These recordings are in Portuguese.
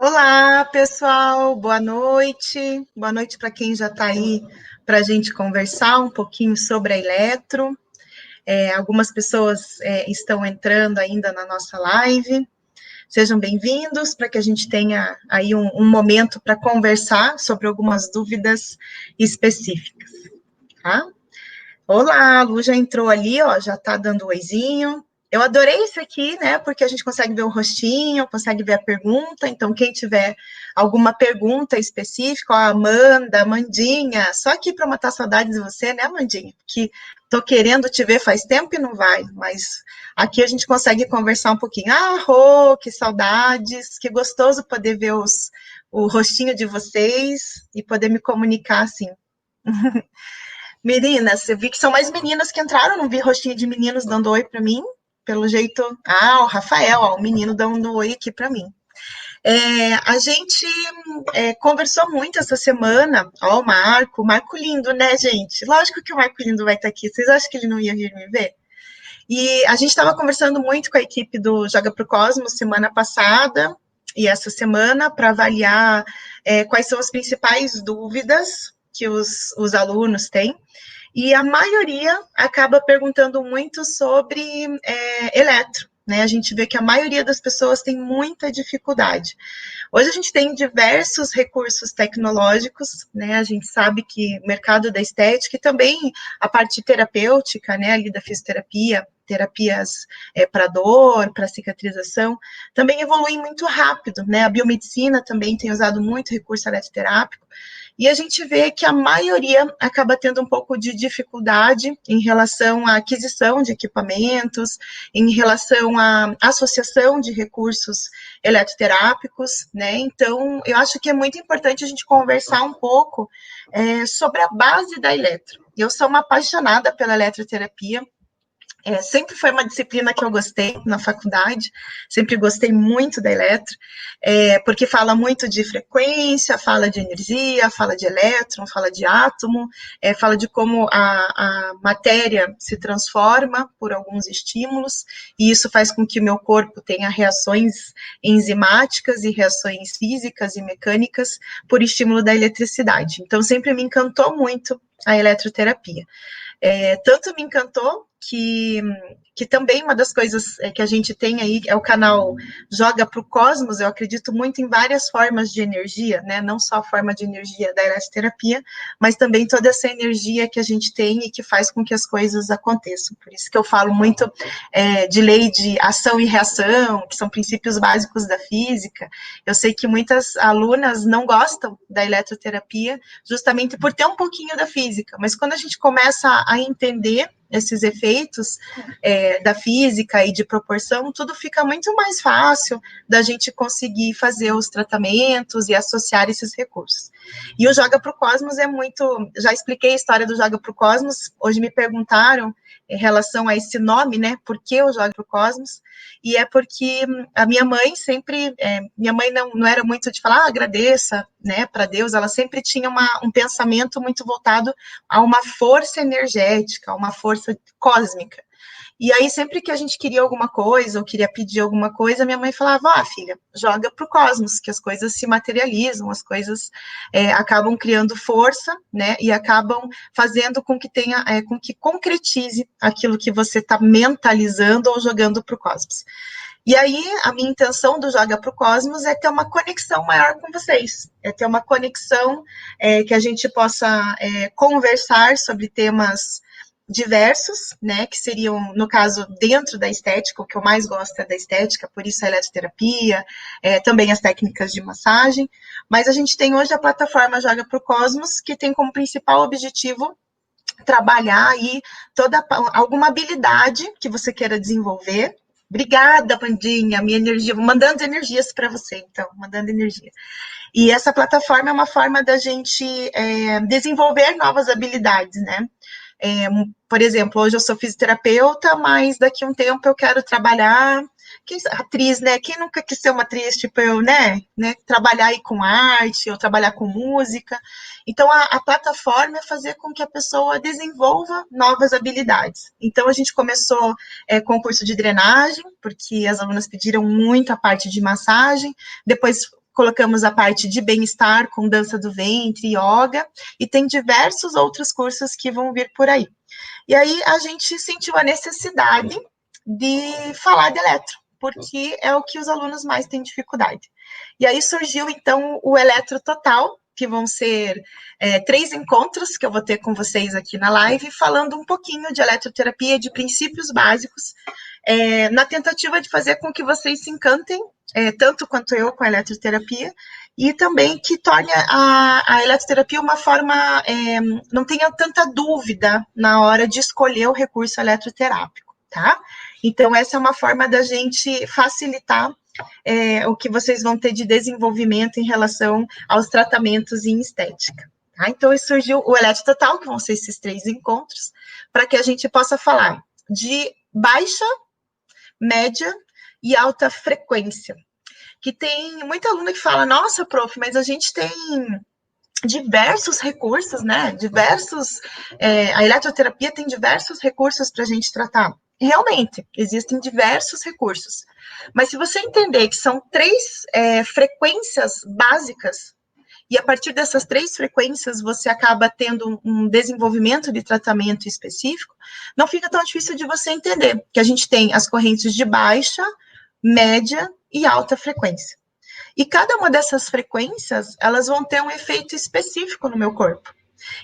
Olá, pessoal, boa noite. Boa noite para quem já está aí para a gente conversar um pouquinho sobre a Eletro. Algumas pessoas estão entrando ainda na nossa live. Sejam bem-vindos para que a gente tenha aí um momento para conversar sobre algumas dúvidas específicas, tá? Olá, a Lu já entrou ali, ó, já está dando um oizinho. Eu adorei isso aqui, né? Porque a gente consegue ver o rostinho, consegue ver a pergunta. Então, quem tiver alguma pergunta específica, ó, Amanda, Amandinha, só aqui para matar saudades de você, né, Amandinha? Que tô querendo te ver faz tempo e não vai, mas aqui a gente consegue conversar um pouquinho. Ah, Rô, que saudades, que gostoso poder ver o rostinho de vocês e poder me comunicar assim. Meninas, eu vi que são mais meninas que entraram, não vi rostinho de meninos dando oi para mim. Pelo jeito. Ah, o Rafael, ó, o menino dando oi aqui para mim. A gente conversou muito essa semana. Ó, o Marco lindo, né, gente? Lógico que o Marco lindo vai estar aqui. Vocês acham que ele não ia vir me ver? E a gente estava conversando muito com a equipe do Joga pro Cosmos semana passada e essa semana para avaliar quais são as principais dúvidas que os alunos têm. E a maioria acaba perguntando muito sobre eletro, né? A gente vê que a maioria das pessoas tem muita dificuldade. Hoje a gente tem diversos recursos tecnológicos, né? A gente sabe que o mercado da estética e também a parte terapêutica, né? Ali da fisioterapia, terapias para dor, para cicatrização, também evoluem muito rápido, né? A biomedicina também tem usado muito recurso eletroterápico. E a gente vê que a maioria acaba tendo um pouco de dificuldade em relação à aquisição de equipamentos, em relação à associação de recursos eletroterápicos, né? Então, eu acho que é muito importante a gente conversar um pouco sobre a base da eletro. Eu sou uma apaixonada pela eletroterapia. Sempre foi uma disciplina que eu gostei na faculdade, sempre gostei muito da eletro, porque fala muito de frequência, fala de energia, fala de elétron, fala de átomo, fala de como a matéria se transforma por alguns estímulos, e isso faz com que o meu corpo tenha reações enzimáticas e reações físicas e mecânicas por estímulo da eletricidade. Então, sempre me encantou muito a eletroterapia. Tanto me encantou que também uma das coisas que a gente tem aí é o canal Joga para o Cosmos. Eu acredito muito em várias formas de energia, né? Não só a forma de energia da eletroterapia, mas também toda essa energia que a gente tem e que faz com que as coisas aconteçam. Por isso que eu falo muito de lei de ação e reação, que são princípios básicos da física. Eu sei que muitas alunas não gostam da eletroterapia justamente por ter um pouquinho da física, mas quando a gente começa a entender esses efeitos da física e de proporção, tudo fica muito mais fácil da gente conseguir fazer os tratamentos e associar esses recursos. E o Joga para o Cosmos é muito... Já expliquei a história do Joga para o Cosmos, hoje me perguntaram em relação a esse nome, né? Por que o Joga para o Cosmos? E é porque a minha mãe sempre... minha mãe não era muito de falar, agradeça, né, para Deus, ela sempre tinha um pensamento muito voltado a uma força energética, a uma força cósmica. E aí, sempre que a gente queria alguma coisa, ou queria pedir alguma coisa, minha mãe falava, filha, joga para o cosmos, que as coisas se materializam, as coisas acabam criando força, né, e acabam fazendo com que com que concretize aquilo que você está mentalizando ou jogando para o cosmos. E aí, a minha intenção do Joga para o Cosmos é ter uma conexão maior com vocês, é ter uma conexão que a gente possa conversar sobre temas diversos, né, que seriam, no caso, dentro da estética, o que eu mais gosto é da estética, por isso a eletroterapia, também as técnicas de massagem, mas a gente tem hoje a plataforma Joga para o Cosmos, que tem como principal objetivo trabalhar aí alguma habilidade que você queira desenvolver. Obrigada, Pandinha, minha energia, mandando energias para você, então, mandando energia. E essa plataforma é uma forma da gente desenvolver novas habilidades, né? Por exemplo, hoje eu sou fisioterapeuta, mas daqui a um tempo eu quero trabalhar, atriz, né? Quem nunca quis ser uma atriz, tipo eu, né? Trabalhar aí com arte, ou trabalhar com música. Então, a plataforma é fazer com que a pessoa desenvolva novas habilidades. Então, a gente começou com o curso de drenagem, porque as alunas pediram muito a parte de massagem, depois colocamos a parte de bem-estar com dança do ventre, yoga, e tem diversos outros cursos que vão vir por aí. E aí a gente sentiu a necessidade de falar de eletro, porque é o que os alunos mais têm dificuldade. E aí surgiu, então, o Eletro Total, que vão ser 3 encontros que eu vou ter com vocês aqui na live, falando um pouquinho de eletroterapia, de princípios básicos, na tentativa de fazer com que vocês se encantem, tanto quanto eu, com a eletroterapia, e também que torne a eletroterapia uma forma, não tenha tanta dúvida na hora de escolher o recurso eletroterápico, tá? Então, essa é uma forma da gente facilitar o que vocês vão ter de desenvolvimento em relação aos tratamentos em estética. Tá? Então, surgiu o Eletro Total, que vão ser esses 3 encontros, para que a gente possa falar de baixa, média e alta frequência. Que tem muita aluna que fala, nossa, prof, mas a gente tem diversos recursos, né? A eletroterapia tem diversos recursos para a gente tratar. Realmente, existem diversos recursos. Mas se você entender que são 3 frequências básicas, e a partir dessas 3 frequências você acaba tendo um desenvolvimento de tratamento específico, não fica tão difícil de você entender que a gente tem as correntes de baixa, média e alta frequência. E cada uma dessas frequências, elas vão ter um efeito específico no meu corpo.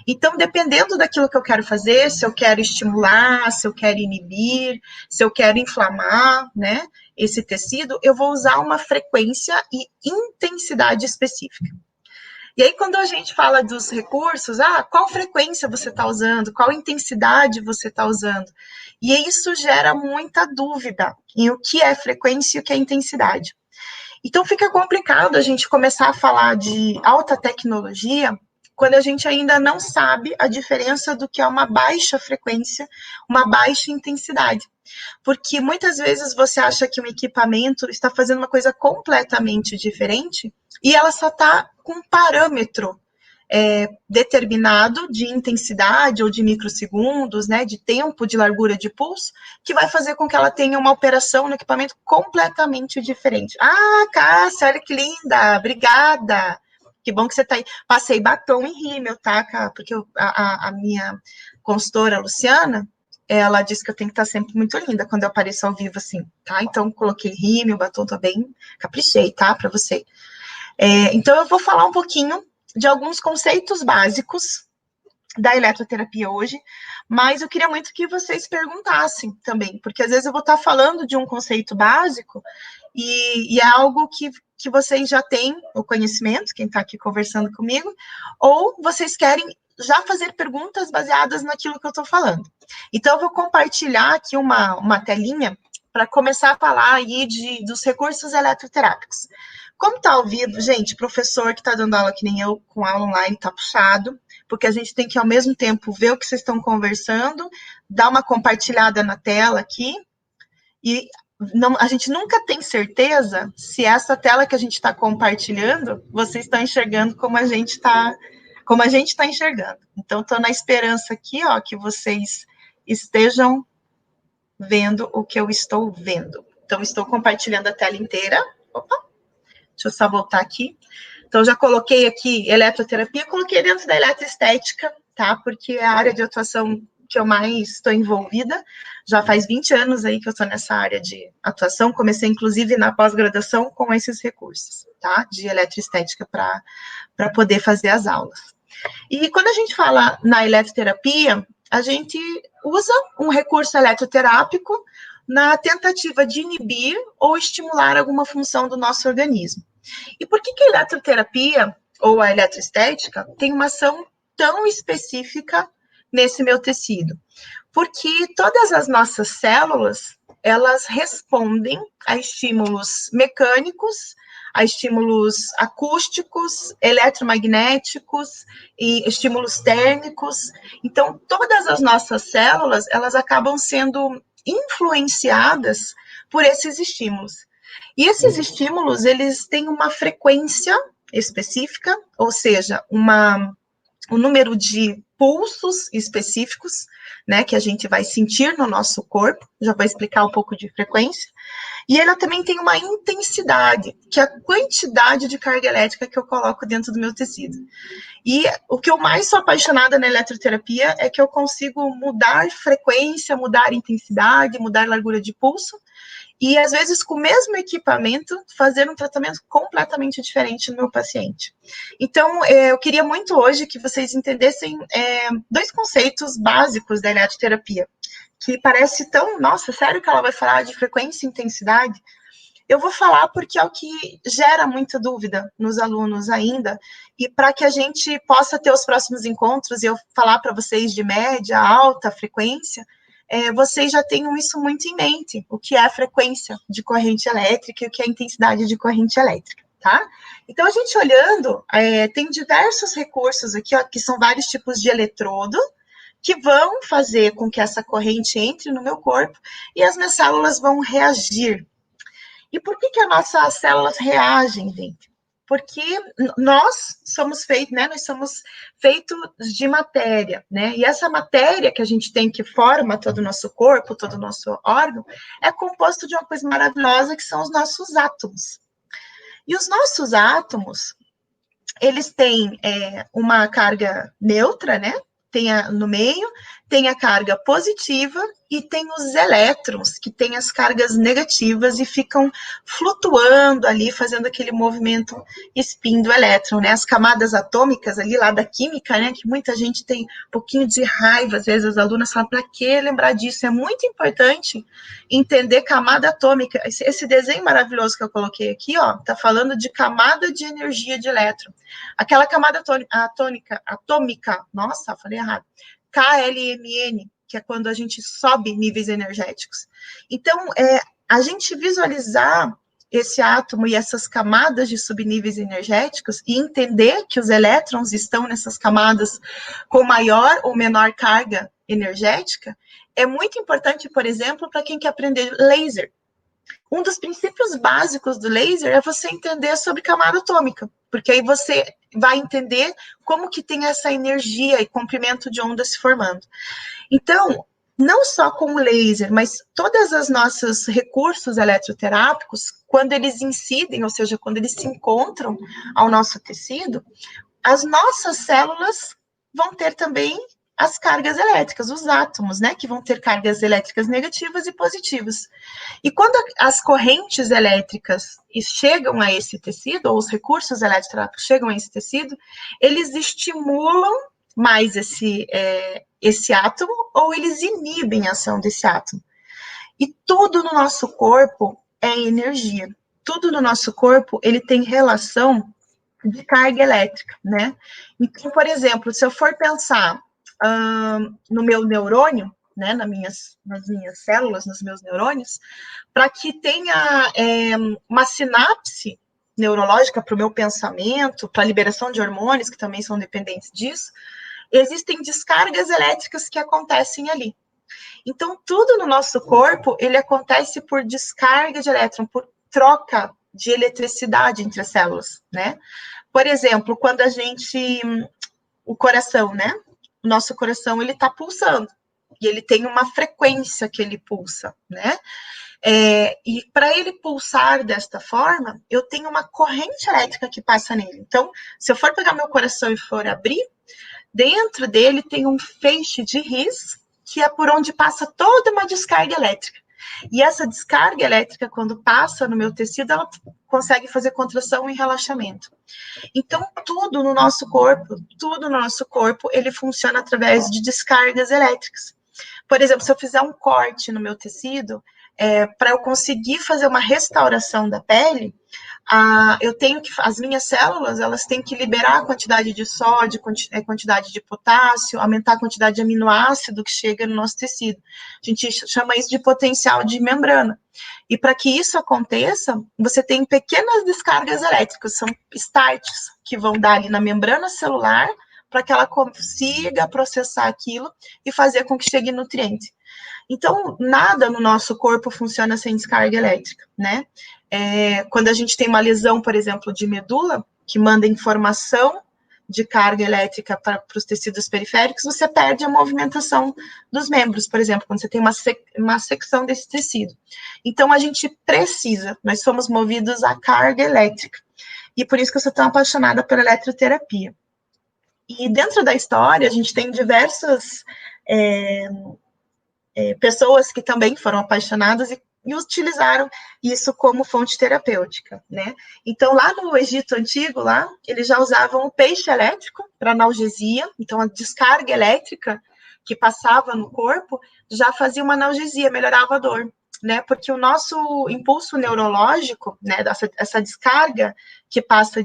Então, dependendo daquilo que eu quero fazer, se eu quero estimular, se eu quero inibir, se eu quero inflamar, né, esse tecido, eu vou usar uma frequência e intensidade específica. E aí, quando a gente fala dos recursos, qual frequência você está usando, qual intensidade você está usando? E isso gera muita dúvida em o que é frequência e o que é intensidade. Então, fica complicado a gente começar a falar de alta tecnologia quando a gente ainda não sabe a diferença do que é uma baixa frequência, uma baixa intensidade. Porque muitas vezes você acha que um equipamento está fazendo uma coisa completamente diferente e ela só está com um parâmetro determinado de intensidade ou de microsegundos, né, de tempo de largura de pulso, que vai fazer com que ela tenha uma operação no equipamento completamente diferente. Cássia, olha que linda, obrigada. Que bom que você está aí. Passei batom em rímel, tá, porque a minha consultora, Luciana, ela disse que eu tenho que estar sempre muito linda quando eu apareço ao vivo, assim, tá? Então, coloquei rímel, batom também, caprichei, tá, para você. Então, eu vou falar um pouquinho de alguns conceitos básicos da eletroterapia hoje, mas eu queria muito que vocês perguntassem também, porque às vezes eu vou estar falando de um conceito básico e é algo que vocês já têm o conhecimento, quem está aqui conversando comigo, ou vocês querem já fazer perguntas baseadas naquilo que eu estou falando. Então, eu vou compartilhar aqui uma telinha para começar a falar aí dos recursos eletroterápicos. Como está ao vivo, gente, professor que está dando aula que nem eu, com aula online, está puxado, porque a gente tem que, ao mesmo tempo, ver o que vocês estão conversando, dar uma compartilhada na tela aqui, e não, a gente nunca tem certeza se essa tela que a gente está compartilhando, vocês estão enxergando como a gente está enxergando. Então, estou na esperança aqui, ó, que vocês estejam vendo o que eu estou vendo. Então, estou compartilhando a tela inteira. Opa, deixa eu só voltar aqui. Então, já coloquei aqui eletroterapia, coloquei dentro da eletroestética, tá? Porque é a área de atuação que eu mais estou envolvida. Já faz 20 anos aí que eu estou nessa área de atuação. Comecei, inclusive, na pós-graduação com esses recursos, tá? De eletroestética para poder fazer as aulas. E quando a gente fala na eletroterapia, a gente usa um recurso eletroterápico na tentativa de inibir ou estimular alguma função do nosso organismo. E por que a eletroterapia ou a eletroestética tem uma ação tão específica nesse meu tecido? Porque todas as nossas células, elas respondem a estímulos mecânicos, a estímulos acústicos, eletromagnéticos e estímulos térmicos. Então, todas as nossas células, elas acabam sendo influenciadas por esses estímulos. E esses estímulos, eles têm uma frequência específica, ou seja, um número de pulsos específicos, né, que a gente vai sentir no nosso corpo, já vou explicar um pouco de frequência, e ela também tem uma intensidade, que é a quantidade de carga elétrica que eu coloco dentro do meu tecido. E o que eu mais sou apaixonada na eletroterapia é que eu consigo mudar frequência, mudar intensidade, mudar largura de pulso, e às vezes com o mesmo equipamento fazer um tratamento completamente diferente no meu paciente. Então, eu queria muito hoje que vocês entendessem dois conceitos básicos da eletroterapia, que parece tão, nossa, sério que ela vai falar de frequência e intensidade? Eu vou falar porque é o que gera muita dúvida nos alunos ainda, e para que a gente possa ter os próximos encontros e eu falar para vocês de média, alta frequência, vocês já tenham isso muito em mente, o que é a frequência de corrente elétrica e o que é a intensidade de corrente elétrica, tá? Então, a gente olhando, tem diversos recursos aqui, ó, que são vários tipos de eletrodo, que vão fazer com que essa corrente entre no meu corpo e as minhas células vão reagir. E por que as nossas células reagem, gente? Porque nós somos feitos, né? Nós somos feitos de matéria, né? E essa matéria que a gente tem, que forma todo o nosso corpo, todo o nosso órgão, é composto de uma coisa maravilhosa que são os nossos átomos. E os nossos átomos, eles têm uma carga neutra, né? Tem no meio, tem a carga positiva e tem os elétrons, que têm as cargas negativas e ficam flutuando ali, fazendo aquele movimento spin do elétron, né? As camadas atômicas ali lá da química, né? Que muita gente tem um pouquinho de raiva, às vezes as alunas falam, para que lembrar disso? É muito importante entender camada atômica. Esse desenho maravilhoso que eu coloquei aqui, ó, tá falando de camada de energia de elétron. Aquela camada atômica, nossa, falei errado, KLMN, que é quando a gente sobe níveis energéticos. Então, a gente visualizar esse átomo e essas camadas de subníveis energéticos e entender que os elétrons estão nessas camadas com maior ou menor carga energética é muito importante, por exemplo, para quem quer aprender laser. Um dos princípios básicos do laser é você entender sobre camada atômica, porque aí você vai entender como que tem essa energia e comprimento de onda se formando. Então, não só com o laser, mas todos os nossos recursos eletroterápicos, quando eles incidem, ou seja, quando eles se encontram ao nosso tecido, as nossas células vão ter também as cargas elétricas, os átomos, né, que vão ter cargas elétricas negativas e positivas. E quando as correntes elétricas chegam a esse tecido, ou os recursos eletroterápicos chegam a esse tecido, eles estimulam mais esse átomo, ou eles inibem a ação desse átomo. E tudo no nosso corpo é energia. Tudo no nosso corpo, ele tem relação de carga elétrica, né? Então, por exemplo, se eu for pensar no meu neurônio, né, nas minhas células, nos meus neurônios, para que tenha uma sinapse neurológica para o meu pensamento, para a liberação de hormônios, que também são dependentes disso, existem descargas elétricas que acontecem ali. Então, tudo no nosso corpo, ele acontece por descarga de elétron, por troca de eletricidade entre as células, né? Por exemplo, quando o coração, né? O nosso coração, ele tá pulsando. E ele tem uma frequência que ele pulsa, né? E para ele pulsar desta forma, eu tenho uma corrente elétrica que passa nele. Então, se eu for pegar meu coração e for abrir, dentro dele tem um feixe de His, que é por onde passa toda uma descarga elétrica. E essa descarga elétrica, quando passa no meu tecido, ela consegue fazer contração e relaxamento. Então, tudo no nosso corpo, ele funciona através de descargas elétricas. Por exemplo, se eu fizer um corte no meu tecido, para eu conseguir fazer uma restauração da pele, as minhas células, elas têm que liberar a quantidade de sódio, quantidade de potássio, aumentar a quantidade de aminoácido que chega no nosso tecido. A gente chama isso de potencial de membrana. E para que isso aconteça, você tem pequenas descargas elétricas, são starts que vão dar ali na membrana celular para que ela consiga processar aquilo e fazer com que chegue nutriente. Então, nada no nosso corpo funciona sem descarga elétrica, né? Quando a gente tem uma lesão, por exemplo, de medula, que manda informação de carga elétrica para os tecidos periféricos, você perde a movimentação dos membros, por exemplo, quando você tem uma secção desse tecido. Então, a gente precisa, nós somos movidos à carga elétrica. E por isso que eu sou tão apaixonada pela eletroterapia. E dentro da história, a gente tem diversas pessoas que também foram apaixonadas e utilizaram isso como fonte terapêutica, né? Então, lá no Egito Antigo, eles já usavam o peixe elétrico para analgesia, então a descarga elétrica que passava no corpo já fazia uma analgesia, melhorava a dor, né? Porque o nosso impulso neurológico, né, essa descarga que passa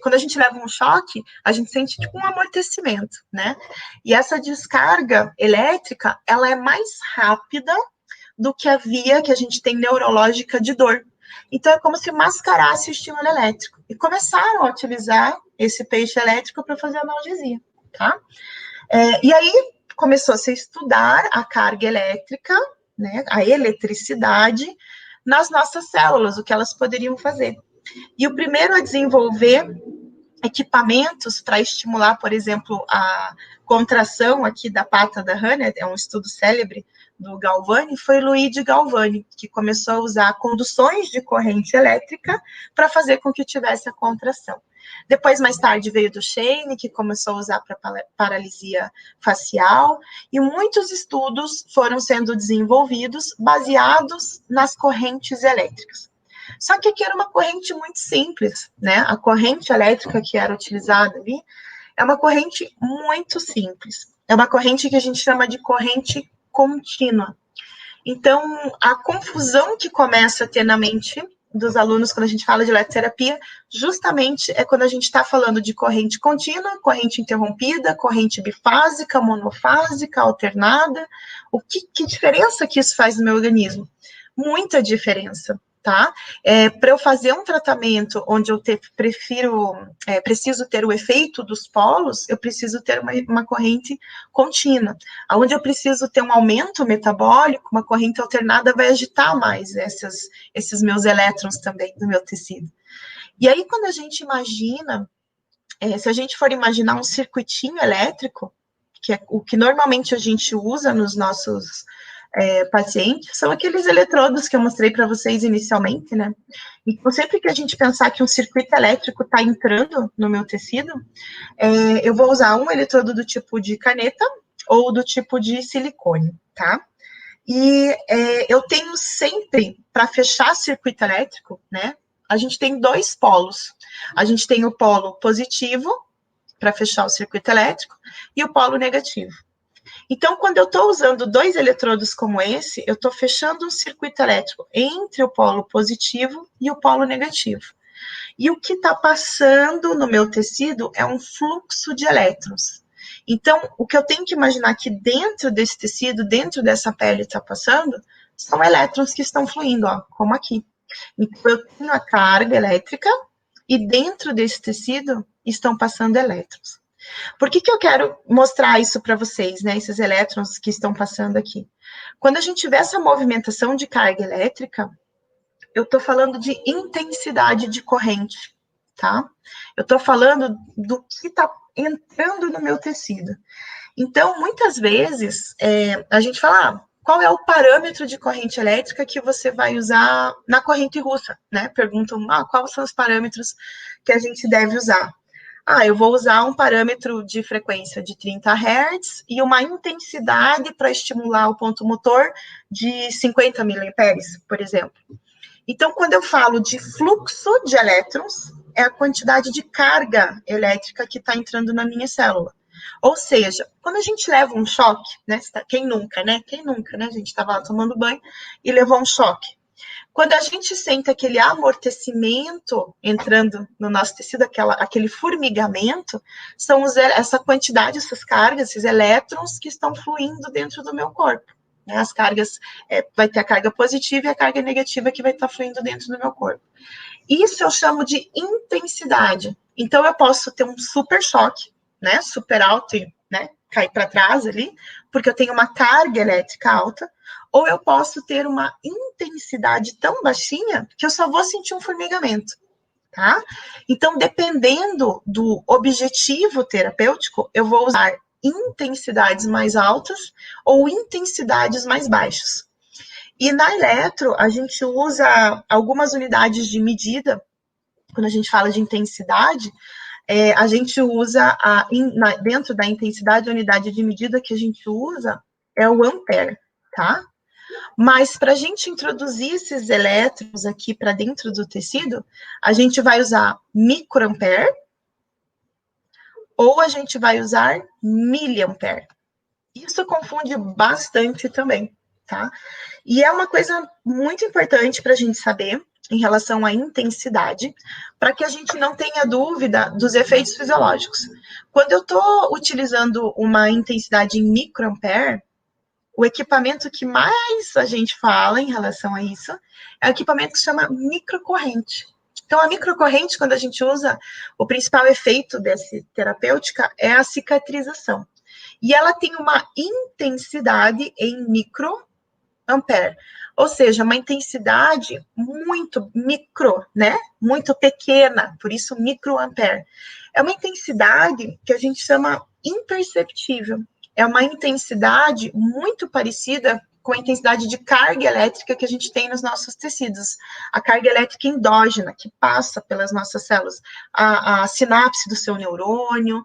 quando a gente leva um choque, a gente sente tipo um amortecimento, né? E essa descarga elétrica, ela é mais rápida do que a via que a gente tem neurológica de dor. Então, é como se mascarasse o estímulo elétrico. E começaram a utilizar esse peixe elétrico para fazer analgesia, tá? E aí, começou a se estudar a carga elétrica, né, a eletricidade, nas nossas células, o que elas poderiam fazer. E o primeiro a desenvolver equipamentos para estimular, por exemplo, a contração aqui da pata da rã, né, é um estudo célebre do Galvani, foi Luigi Galvani, que começou a usar conduções de corrente elétrica para fazer com que tivesse a contração. Depois, mais tarde, veio do Duchenne, que começou a usar para paralisia facial, e muitos estudos foram sendo desenvolvidos baseados nas correntes elétricas. Só que aqui era uma corrente muito simples, né? A corrente elétrica que era utilizada ali é uma corrente muito simples. É uma corrente que a gente chama de corrente contínua. Então, a confusão que começa a ter na mente dos alunos quando a gente fala de eletroterapia, justamente é quando a gente está falando de corrente contínua, corrente interrompida, corrente bifásica, monofásica, alternada. Que diferença que isso faz no meu organismo? Muita diferença, tá? Para eu fazer um tratamento onde eu preciso ter o efeito dos polos, eu preciso ter uma corrente contínua. Onde eu preciso ter um aumento metabólico, uma corrente alternada vai agitar mais esses meus elétrons também do meu tecido. E aí, quando a gente imagina, se a gente for imaginar um circuitinho elétrico, que é o que normalmente a gente usa nos nossos pacientes, são aqueles eletrodos que eu mostrei para vocês inicialmente, né? E sempre que a gente pensar que um circuito elétrico está entrando no meu tecido, eu vou usar um eletrodo do tipo de caneta ou do tipo de silicone, tá? E eu tenho sempre, para fechar circuito elétrico, né? A gente tem dois polos. A gente tem o polo positivo, para fechar o circuito elétrico, e o polo negativo. Então, quando eu estou usando dois eletrodos como esse, eu estou fechando um circuito elétrico entre o polo positivo e o polo negativo. E o que está passando no meu tecido é um fluxo de elétrons. Então, o que eu tenho que imaginar que dentro desse tecido, dentro dessa pele está passando, são elétrons que estão fluindo, ó, como aqui. Então, eu tenho a carga elétrica e dentro desse tecido estão passando elétrons. Por que eu quero mostrar isso para vocês, né? Esses elétrons que estão passando aqui. Quando a gente tiver essa movimentação de carga elétrica, eu estou falando de intensidade de corrente, tá? Eu estou falando do que está entrando no meu tecido. Então, muitas vezes, a gente fala, qual é o parâmetro de corrente elétrica que você vai usar na corrente russa, né? Perguntam, quais são os parâmetros que a gente deve usar? Eu vou usar um parâmetro de frequência de 30 Hz e uma intensidade para estimular o ponto motor de 50 miliamperes, por exemplo. Então, quando eu falo de fluxo de elétrons, é a quantidade de carga elétrica que está entrando na minha célula. Ou seja, quando a gente leva um choque, né? Quem nunca, né? Quem nunca, né? A gente estava lá tomando banho e levou um choque. Quando a gente sente aquele amortecimento entrando no nosso tecido, aquele formigamento, são essa quantidade, essas cargas, esses elétrons que estão fluindo dentro do meu corpo. Né? As cargas, vai ter a carga positiva e a carga negativa que vai estar fluindo dentro do meu corpo. Isso eu chamo de intensidade. Então, eu posso ter um super choque, né, super alto e, né, cair para trás ali, porque eu tenho uma carga elétrica alta, ou eu posso ter uma intensidade tão baixinha que eu só vou sentir um formigamento, tá? Então, dependendo do objetivo terapêutico, eu vou usar intensidades mais altas ou intensidades mais baixas. E na eletro, a gente usa algumas unidades de medida, quando a gente fala de intensidade, a gente usa, dentro da intensidade, a unidade de medida que a gente usa é o ampere, tá? Mas para a gente introduzir esses elétrons aqui para dentro do tecido, a gente vai usar microampere ou a gente vai usar miliampere. Isso confunde bastante também, tá? E é uma coisa muito importante para a gente saber em relação à intensidade, para que a gente não tenha dúvida dos efeitos fisiológicos. Quando eu estou utilizando uma intensidade em microampere, o equipamento que mais a gente fala em relação a isso é o equipamento que se chama microcorrente. Então, a microcorrente, quando a gente usa, o principal efeito dessa terapêutica é a cicatrização. E ela tem uma intensidade em microampere, ou seja, uma intensidade muito micro, né? Muito pequena, por isso microampere. É uma intensidade que a gente chama imperceptível. É uma intensidade muito parecida com a intensidade de carga elétrica que a gente tem nos nossos tecidos. A carga elétrica endógena, que passa pelas nossas células. A sinapse do seu neurônio,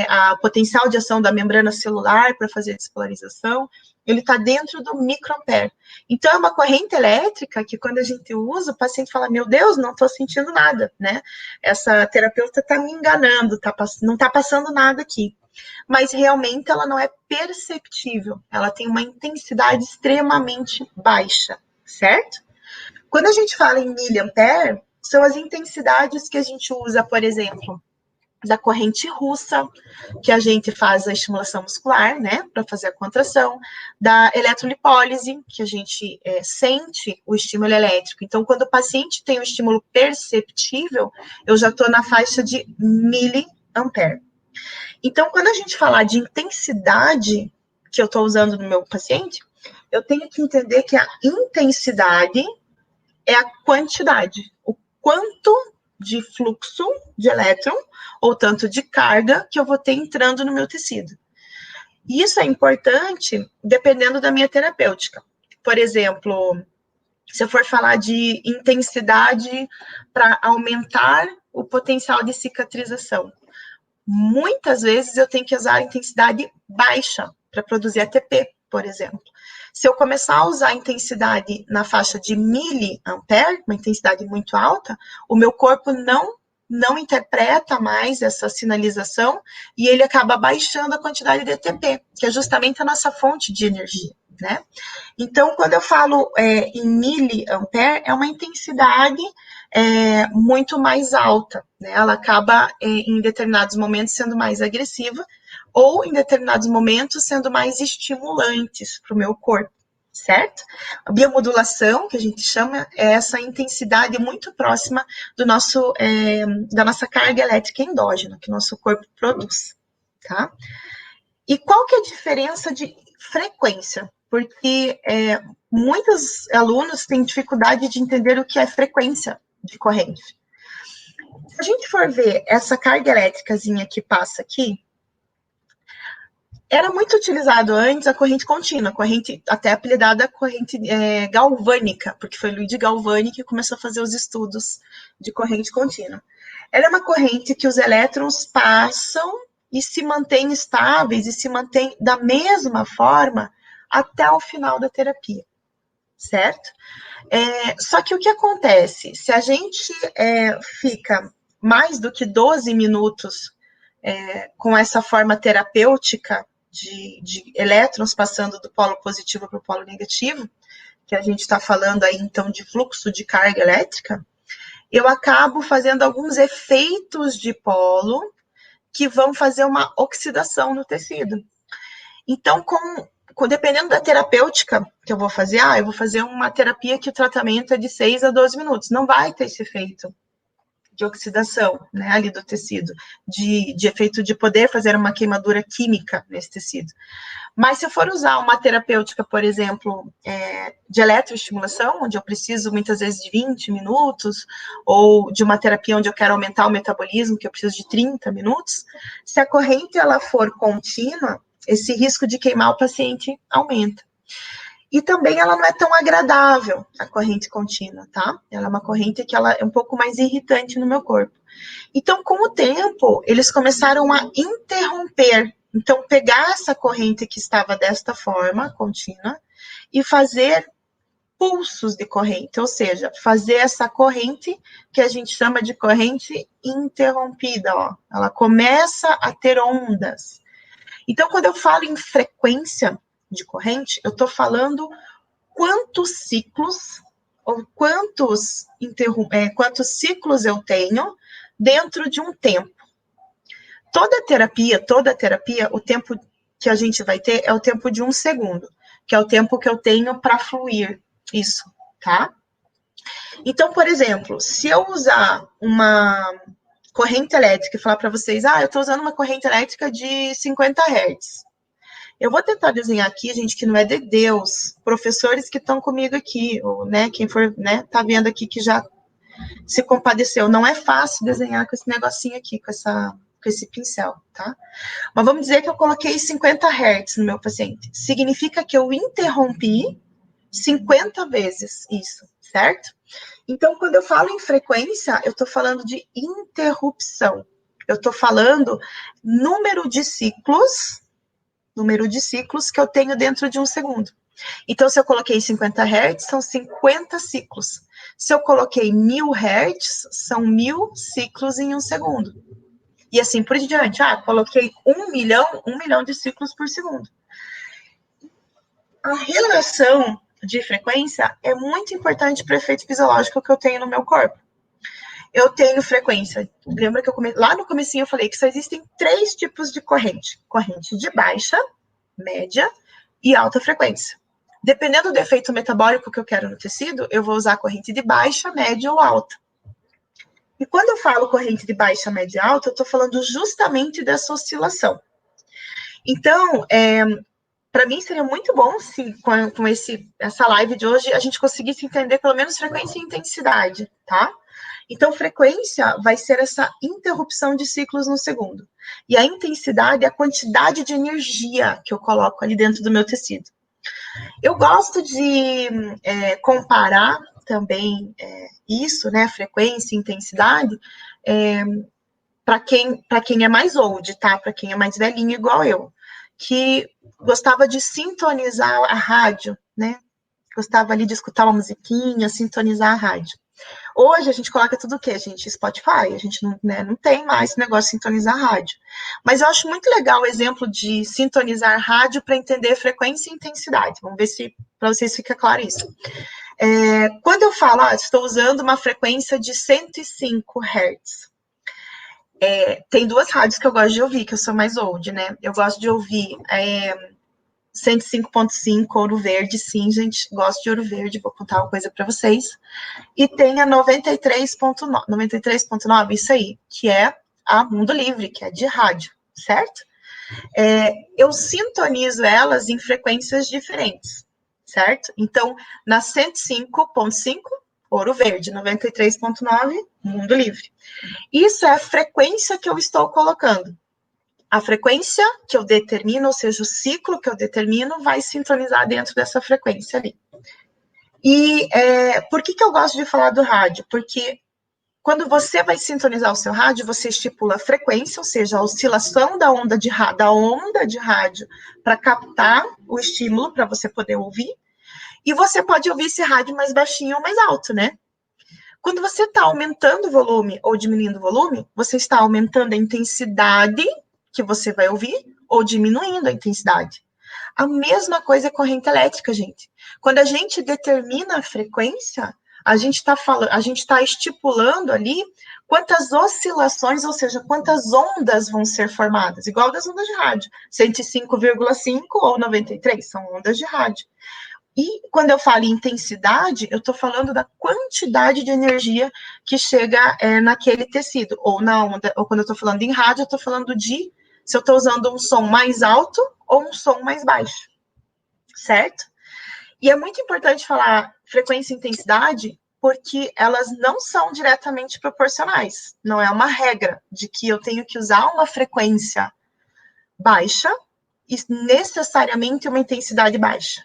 a potencial de ação da membrana celular para fazer despolarização, ele está dentro do microampere. Então, é uma corrente elétrica que, quando a gente usa, o paciente fala, meu Deus, não estou sentindo nada, né? Essa terapeuta está me enganando, não está passando nada aqui. Mas, realmente, ela não é perceptível. Ela tem uma intensidade extremamente baixa, certo? Quando a gente fala em miliampere, são as intensidades que a gente usa, por exemplo, da corrente russa, que a gente faz a estimulação muscular, né, para fazer a contração, da eletrolipólise, que a gente sente o estímulo elétrico. Então, quando o paciente tem um estímulo perceptível, eu já estou na faixa de miliampere. Então, quando a gente falar de intensidade que eu estou usando no meu paciente, eu tenho que entender que a intensidade é a quantidade, o quanto de fluxo de elétron, ou tanto de carga que eu vou ter entrando no meu tecido. E isso é importante dependendo da minha terapêutica. Por exemplo, se eu for falar de intensidade para aumentar o potencial de cicatrização, muitas vezes eu tenho que usar a intensidade baixa para produzir ATP, por exemplo. Se eu começar a usar a intensidade na faixa de miliampere, uma intensidade muito alta, o meu corpo não interpreta mais essa sinalização e ele acaba baixando a quantidade de ATP, que é justamente a nossa fonte de energia. né? Então, quando eu falo em miliampere, é uma intensidade muito mais alta, né? Ela acaba, em determinados momentos, sendo mais agressiva, ou em determinados momentos, sendo mais estimulantes para o meu corpo, certo? A biomodulação, que a gente chama, é essa intensidade muito próxima da nossa carga elétrica endógena, que o nosso corpo produz, tá? E qual que é a diferença de frequência? Porque muitos alunos têm dificuldade de entender o que é frequência de corrente. Se a gente for ver essa carga elétricazinha que passa aqui, era muito utilizado antes a corrente contínua, corrente até apelidada corrente galvânica, porque foi Luigi Galvani que começou a fazer os estudos de corrente contínua. Ela é uma corrente que os elétrons passam e se mantêm estáveis e se mantêm da mesma forma até o final da terapia, certo? Só que o que acontece? Se a gente fica mais do que 12 minutos com essa forma terapêutica de elétrons passando do polo positivo para o polo negativo, que a gente está falando aí então de fluxo de carga elétrica, eu acabo fazendo alguns efeitos de polo que vão fazer uma oxidação no tecido. Então, dependendo da terapêutica que eu vou fazer, eu vou fazer uma terapia que o tratamento é de 6 a 12 minutos, não vai ter esse efeito de oxidação, né, ali do tecido, de efeito de poder fazer uma queimadura química nesse tecido. Mas se eu for usar uma terapêutica, por exemplo, de eletroestimulação, onde eu preciso muitas vezes de 20 minutos, ou de uma terapia onde eu quero aumentar o metabolismo, que eu preciso de 30 minutos, se a corrente ela for contínua, esse risco de queimar o paciente aumenta. E também ela não é tão agradável, a corrente contínua, tá? Ela é uma corrente que ela é um pouco mais irritante no meu corpo. Então, com o tempo, eles começaram a interromper. Então, pegar essa corrente que estava desta forma, contínua, e fazer pulsos de corrente, ou seja, fazer essa corrente que a gente chama de corrente interrompida, ó. Ela começa a ter ondas. Então, quando eu falo em frequência de corrente, eu estou falando quantos ciclos ou quantos ciclos eu tenho dentro de um tempo. Toda terapia, o tempo que a gente vai ter é o tempo de 1 segundo, que é o tempo que eu tenho para fluir isso, tá? Então, por exemplo, se eu usar uma corrente elétrica e falar para vocês, eu estou usando uma corrente elétrica de 50 Hz. Eu vou tentar desenhar aqui, gente, que não é de Deus, professores que estão comigo aqui, ou, né, quem for, né, tá vendo aqui que já se compadeceu. Não é fácil desenhar com esse negocinho aqui, com esse pincel, tá? Mas vamos dizer que eu coloquei 50 Hz no meu paciente. Significa que eu interrompi 50 vezes isso, certo? Então, quando eu falo em frequência, eu estou falando de interrupção. Eu estou falando número de ciclos que eu tenho dentro de 1 segundo. Então, se eu coloquei 50 Hz, são 50 ciclos. Se eu coloquei 1000 Hz, são 1000 ciclos em 1 segundo. E assim por diante. Coloquei 1 milhão de ciclos por segundo. A relação de frequência é muito importante para o efeito fisiológico que eu tenho no meu corpo. Eu tenho frequência. Lembra que lá no comecinho eu falei que só existem 3 tipos de corrente. Corrente de baixa, média e alta frequência. Dependendo do efeito metabólico que eu quero no tecido, eu vou usar corrente de baixa, média ou alta. E quando eu falo corrente de baixa, média e alta, eu estou falando justamente dessa oscilação. Então, para mim seria muito bom se com essa live de hoje a gente conseguisse entender pelo menos frequência e intensidade, tá? Então, frequência vai ser essa interrupção de ciclos no segundo. E a intensidade é a quantidade de energia que eu coloco ali dentro do meu tecido. Eu gosto de comparar também isso, né, frequência e intensidade, para quem é mais old, tá? Para quem é mais velhinho igual eu, que gostava de sintonizar a rádio, né? Gostava ali de escutar uma musiquinha, sintonizar a rádio. Hoje a gente coloca tudo o quê, gente? Spotify, a gente não, né, não tem mais esse negócio de sintonizar rádio. Mas eu acho muito legal o exemplo de sintonizar rádio para entender frequência e intensidade. Vamos ver se para vocês fica claro isso. Quando eu falo, estou usando uma frequência de 105 Hz, tem duas rádios que eu gosto de ouvir, que eu sou mais old, né? Eu gosto de ouvir 105.5 Ouro Verde, sim, gente, gosto de Ouro Verde, vou contar uma coisa para vocês. E tem a 93.9, 93.9, isso aí, que é a Mundo Livre, que é de rádio, certo? Eu sintonizo elas em frequências diferentes, certo? Então, na 105.5, Ouro Verde, 93.9, Mundo Livre. Isso é a frequência que eu estou colocando. A frequência que eu determino, ou seja, o ciclo que eu determino, vai sintonizar dentro dessa frequência ali. E por que eu gosto de falar do rádio? Porque quando você vai sintonizar o seu rádio, você estipula a frequência, ou seja, a oscilação da onda de rádio para captar o estímulo para você poder ouvir. E você pode ouvir esse rádio mais baixinho ou mais alto, né? Quando você está aumentando o volume ou diminuindo o volume, você está aumentando a intensidade que você vai ouvir ou diminuindo a intensidade. A mesma coisa é corrente elétrica, gente. Quando a gente determina a frequência, a gente está estipulando ali quantas oscilações, ou seja, quantas ondas vão ser formadas, igual das ondas de rádio, 105,5 ou 93, são ondas de rádio. E quando eu falo em intensidade, eu estou falando da quantidade de energia que chega naquele tecido, ou na onda, ou quando eu estou falando em rádio, eu estou falando de se eu estou usando um som mais alto ou um som mais baixo, certo? E é muito importante falar frequência e intensidade, porque elas não são diretamente proporcionais. Não é uma regra de que eu tenho que usar uma frequência baixa e necessariamente uma intensidade baixa.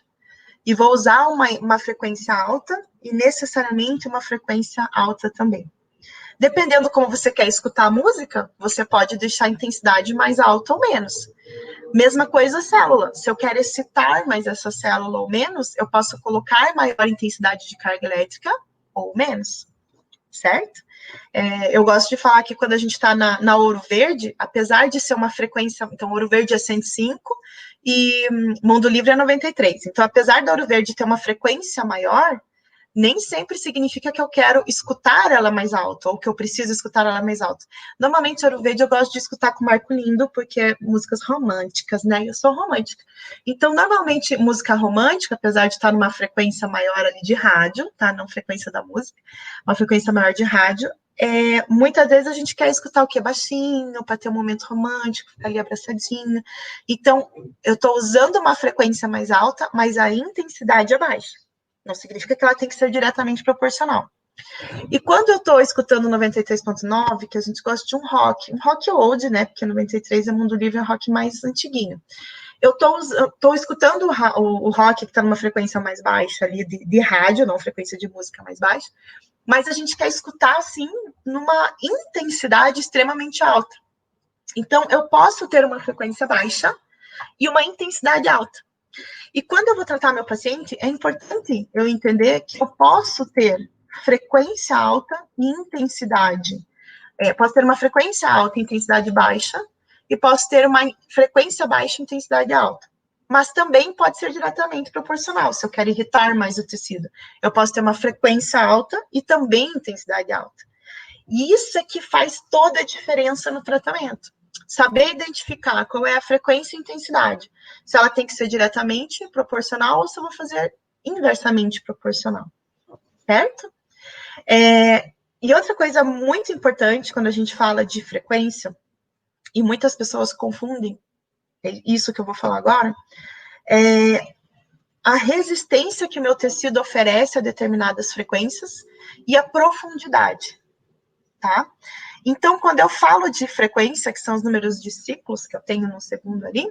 E vou usar uma frequência alta e necessariamente uma frequência alta também. Dependendo como você quer escutar a música, você pode deixar a intensidade mais alta ou menos. Mesma coisa a célula. Se eu quero excitar mais essa célula ou menos, eu posso colocar maior intensidade de carga elétrica ou menos, certo? Eu gosto de falar que quando a gente está na Ouro Verde, apesar de ser uma frequência, então Ouro Verde é 105 e Mundo Livre é 93. Então, apesar da Ouro Verde ter uma frequência maior, nem sempre significa que eu quero escutar ela mais alto, ou que eu preciso escutar ela mais alto. Normalmente, Ouro Verde eu gosto de escutar com Marco Lindo, porque é músicas românticas, né? Eu sou romântica. Então, normalmente, música romântica, apesar de estar numa frequência maior ali de rádio, tá? Não frequência da música, uma frequência maior de rádio, muitas vezes a gente quer escutar o quê? Baixinho, para ter um momento romântico, ficar ali abraçadinho. Então, eu estou usando uma frequência mais alta, mas a intensidade é baixa. Não significa que ela tem que ser diretamente proporcional. E quando eu estou escutando 93.9, que a gente gosta de um rock old, né? Porque 93 é Mundo Livre, é um rock mais antiguinho. Eu estou escutando o rock que está numa frequência mais baixa ali, de rádio, não frequência de música mais baixa, mas a gente quer escutar, assim, numa intensidade extremamente alta. Então, eu posso ter uma frequência baixa e uma intensidade alta. E quando eu vou tratar meu paciente, é importante eu entender que eu posso ter frequência alta e intensidade. Posso ter uma frequência alta e intensidade baixa, e posso ter uma frequência baixa e intensidade alta. Mas também pode ser diretamente proporcional, se eu quero irritar mais o tecido. Eu posso ter uma frequência alta e também intensidade alta. E isso é que faz toda a diferença no tratamento. Saber identificar qual é a frequência e intensidade. Se ela tem que ser diretamente proporcional ou se eu vou fazer inversamente proporcional. Certo? E outra coisa muito importante quando a gente fala de frequência, e muitas pessoas confundem isso que eu vou falar agora, a resistência que o meu tecido oferece a determinadas frequências e a profundidade. Tá? Então, quando eu falo de frequência, que são os números de ciclos que eu tenho no segundo ali,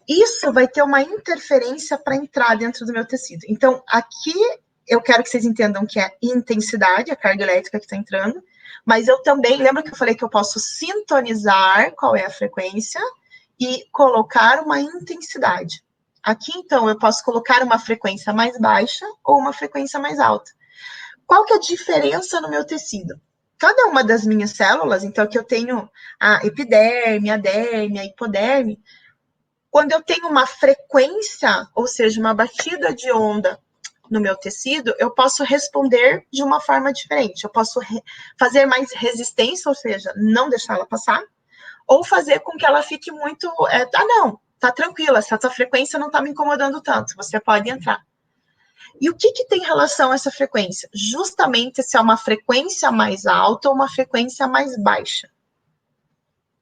isso vai ter uma interferência para entrar dentro do meu tecido. Então, aqui eu quero que vocês entendam que é intensidade, a carga elétrica que está entrando, mas eu também, lembra que eu falei que eu posso sintonizar qual é a frequência e colocar uma intensidade. Aqui, então, eu posso colocar uma frequência mais baixa ou uma frequência mais alta. qual que é a diferença no meu tecido? Cada uma das minhas células, então aqui eu tenho a epiderme, a derme, a hipoderme, quando eu tenho uma frequência, ou seja, uma batida de onda no meu tecido, eu posso responder de uma forma diferente. Eu posso fazer mais resistência, ou seja, não deixar ela passar, ou fazer com que ela fique muito. Não, tá tranquila, essa tua frequência não tá me incomodando tanto, você pode entrar. E o que tem relação a essa frequência? Justamente se é uma frequência mais alta ou uma frequência mais baixa,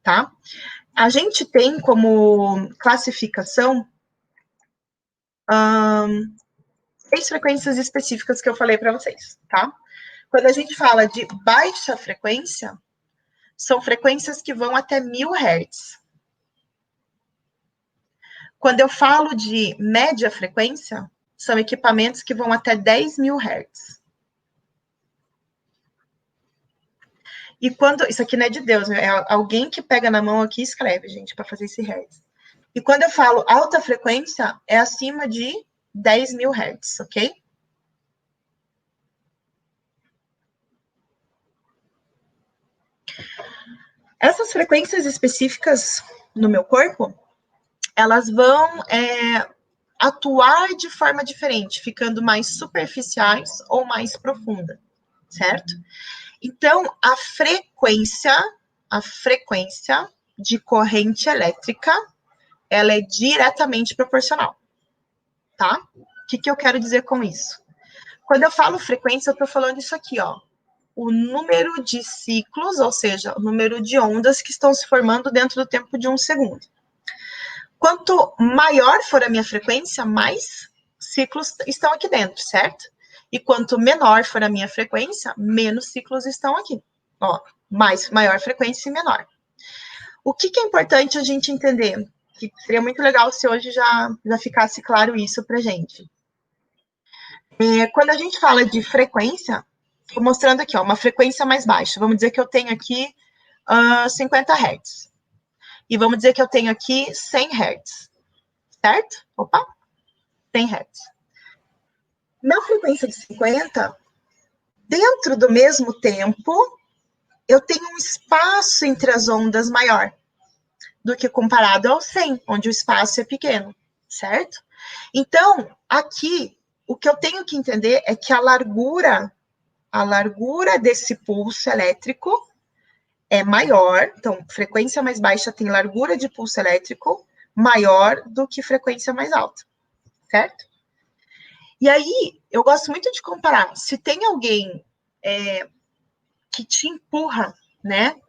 tá? A gente tem como classificação 6 frequências específicas que eu falei para vocês, tá? Quando a gente fala de baixa frequência, são frequências que vão até 1000 Hz. Quando eu falo de média frequência, são equipamentos que vão até 10.000 Hz. E quando... Isso aqui não é de Deus, é alguém que pega na mão aqui e escreve, gente, para fazer esse Hz. E quando eu falo alta frequência, é acima de 10.000 Hz, ok? Essas frequências específicas no meu corpo, elas vão atuar de forma diferente, ficando mais superficiais ou mais profunda, certo? Então, a frequência de corrente elétrica, ela é diretamente proporcional, tá? O que eu quero dizer com isso? Quando eu falo frequência, eu tô falando isso aqui, ó. O número de ciclos, ou seja, o número de ondas que estão se formando dentro do tempo de 1 segundo. Quanto maior for a minha frequência, mais ciclos estão aqui dentro, certo? E quanto menor for a minha frequência, menos ciclos estão aqui. Ó, maior frequência e menor. O que é importante a gente entender? Que seria muito legal se hoje já ficasse claro isso pra gente. Quando a gente fala de frequência, estou mostrando aqui, ó, uma frequência mais baixa. Vamos dizer que eu tenho aqui 50 Hz. E vamos dizer que eu tenho aqui 100 Hz. Certo? Opa! 100 Hz. Na frequência de 50, dentro do mesmo tempo, eu tenho um espaço entre as ondas maior do que comparado ao 100, onde o espaço é pequeno, certo? Então, aqui, o que eu tenho que entender é que a largura desse pulso elétrico é maior, então, frequência mais baixa tem largura de pulso elétrico maior do que frequência mais alta, certo? E aí, eu gosto muito de comparar. Se tem alguém que te empurra, né?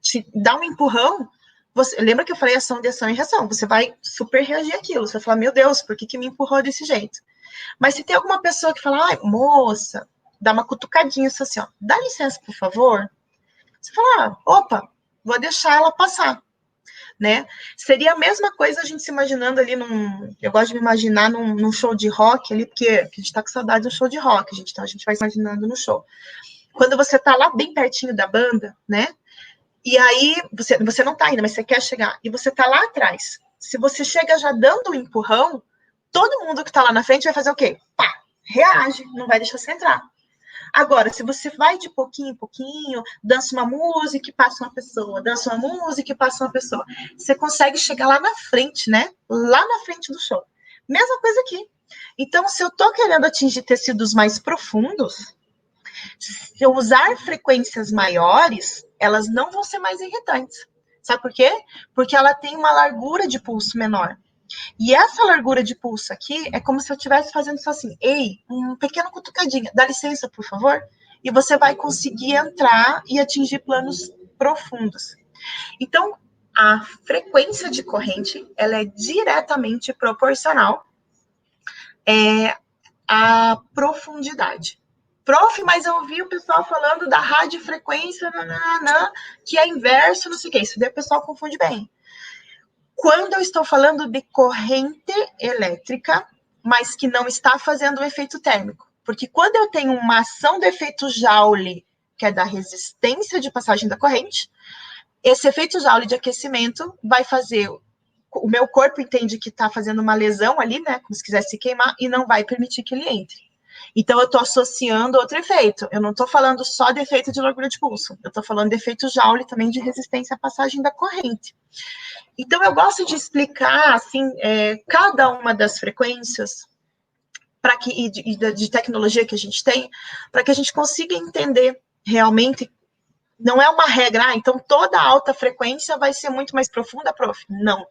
Te dá um empurrão, você lembra que eu falei ação e reação? Você vai super reagir àquilo. Você vai falar, meu Deus, por que me empurrou desse jeito? Mas se tem alguma pessoa que fala, ai, moça, dá uma cutucadinha assim, ó, dá licença, por favor. Você fala, opa, vou deixar ela passar. Né? Seria a mesma coisa a gente se imaginando ali eu gosto de me imaginar num show de rock ali, porque a gente tá com saudade do show de rock, gente, então a gente vai se imaginando no show. Quando você tá lá bem pertinho da banda, né? E aí, você não tá ainda, mas você quer chegar, e você tá lá atrás. Se você chega já dando um empurrão, todo mundo que tá lá na frente vai fazer o quê? Pá, reage, não vai deixar você entrar. Agora, se você vai de pouquinho em pouquinho, dança uma música e passa uma pessoa, dança uma música e passa uma pessoa, você consegue chegar lá na frente, né? Lá na frente do show. Mesma coisa aqui. Então, se eu tô querendo atingir tecidos mais profundos, se eu usar frequências maiores, elas não vão ser mais irritantes. Sabe por quê? Porque ela tem uma largura de pulso menor. E essa largura de pulso aqui é como se eu estivesse fazendo só assim, ei, um pequeno cutucadinha, dá licença, por favor, e você vai conseguir entrar e atingir planos profundos. Então, a frequência de corrente, ela é diretamente proporcional à profundidade. Prof, mas eu ouvi o pessoal falando da radiofrequência, que é inverso, não sei o que, isso daí o pessoal confunde bem. Quando eu estou falando de corrente elétrica, mas que não está fazendo o efeito térmico. Porque quando eu tenho uma ação do efeito Joule, que é da resistência de passagem da corrente, esse efeito Joule de aquecimento vai fazer... O meu corpo entende que está fazendo uma lesão ali, né? Como se quisesse se queimar, e não vai permitir que ele entre. Então, eu estou associando outro efeito. Eu não estou falando só de efeito de largura de pulso. Eu estou falando de efeito Joule também de resistência à passagem da corrente. Então, eu gosto de explicar, assim, cada uma das frequências de tecnologia que a gente tem, para que a gente consiga entender realmente. Não é uma regra, então toda alta frequência vai ser muito mais profunda, prof. Não.